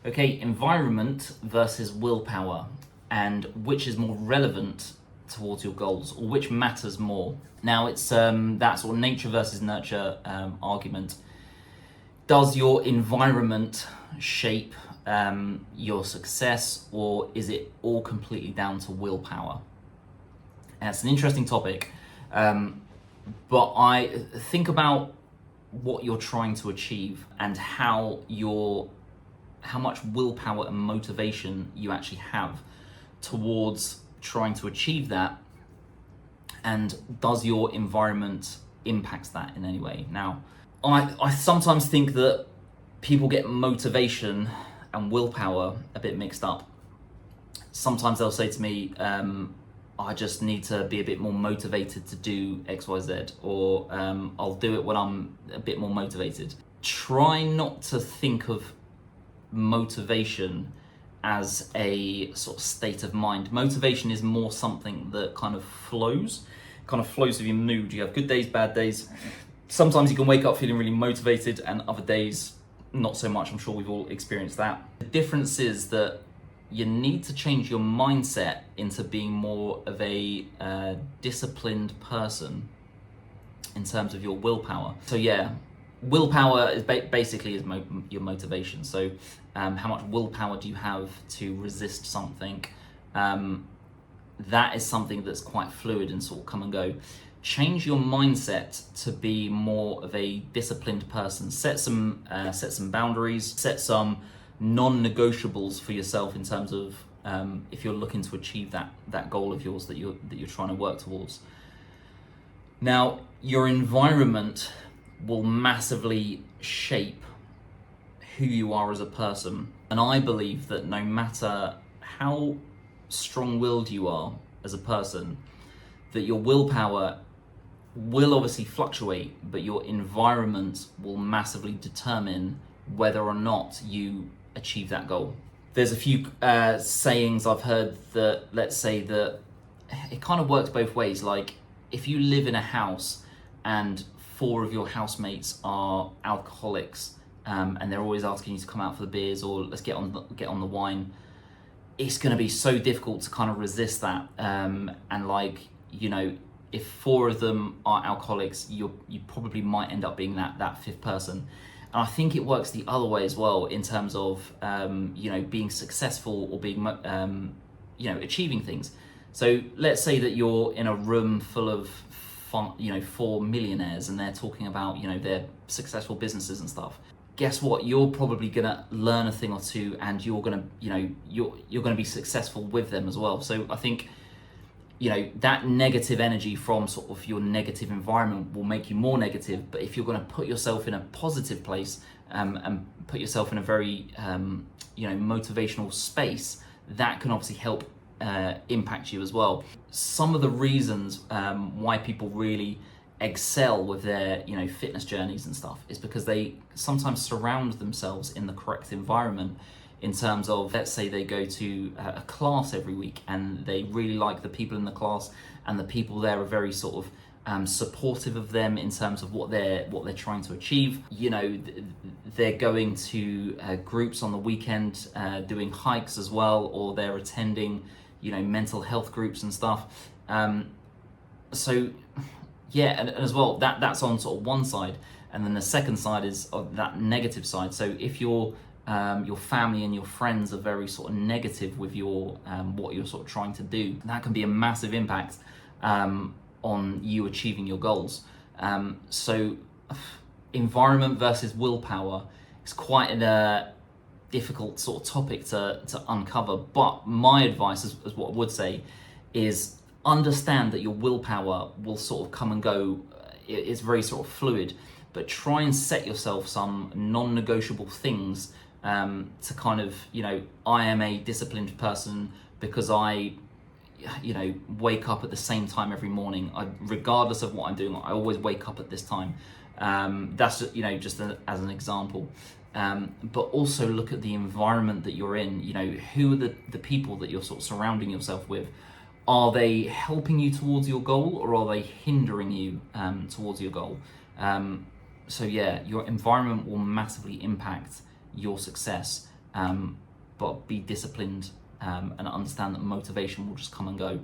Okay, environment versus willpower, and which is more relevant towards your goals, or which matters more. Now, it's that sort of nature versus nurture argument. Does your environment shape your success, or is it all completely down to willpower? And it's an interesting topic, but I think about what you're trying to achieve and how much willpower and motivation you actually have towards trying to achieve that, and does your environment impact that in any way? Now, I sometimes think that people get motivation and willpower a bit mixed up. Sometimes they'll say to me, I just need to be a bit more motivated to do X, Y, Z, or I'll do it when I'm a bit more motivated. Try not to think of motivation as a sort of state of mind. Motivation is more something that kind of flows with your mood. You have good days, bad days. Sometimes you can wake up feeling really motivated, and other days not so much. I'm sure we've all experienced that. The difference is that you need to change your mindset into being more of a disciplined person in terms of your willpower. So yeah, willpower is basically your motivation. So how much willpower do you have to resist something? That is something that's quite fluid and sort of come and go. Change your mindset to be more of a disciplined person. Set some boundaries. Set some non-negotiables for yourself in terms of if you're looking to achieve that goal of yours that you're trying to work towards. Now, your environment will massively shape who you are as a person, and I believe that no matter how strong-willed you are as a person, that your willpower will obviously fluctuate, but your environment will massively determine whether or not you achieve that goal. There's a few sayings I've heard that, let's say that it kind of works both ways. Like, if you live in a house and 4 of your housemates are alcoholics, and they're always asking you to come out for the beers, or let's get on the wine, it's going to be so difficult to kind of resist that. And like, you know, if 4 of them are alcoholics, you probably might end up being that 5th person. And I think it works the other way as well in terms of being successful or being achieving things. So let's say that you're in a room full of 4 millionaires, and they're talking about their successful businesses and stuff. Guess what? You're probably gonna learn a thing or two, and you're gonna you're gonna be successful with them as well. So I think that negative energy from sort of your negative environment will make you more negative. But if you're going to put yourself in a positive place and put yourself in a very motivational space, that can obviously help impact you as well. Some of the reasons why people really excel with their fitness journeys and stuff is because they sometimes surround themselves in the correct environment. In terms of, let's say they go to a class every week and they really like the people in the class, and the people there are very sort of supportive of them in terms of what they're trying to achieve. They're going to groups on the weekend, doing hikes as well, or they're attending mental health groups and stuff. So yeah, and as well, that's on sort of one side, and then the second side is of that negative side. So if your family and your friends are very sort of negative with your what you're sort of trying to do, that can be a massive impact on you achieving your goals. So environment versus willpower is quite a difficult sort of topic to uncover, but my advice is what I would say is understand that your willpower will sort of come and go. It's very sort of fluid, but try and set yourself some non-negotiable things to kind of, I am a disciplined person because I wake up at the same time every morning. Regardless of what I'm doing, I always wake up at this time. That's just as an example. But also look at the environment that you're in. Who are the people that you're sort of surrounding yourself with? Are they helping you towards your goal, or are they hindering you towards your goal? So yeah, your environment will massively impact your success. but be disciplined and understand that motivation will just come and go.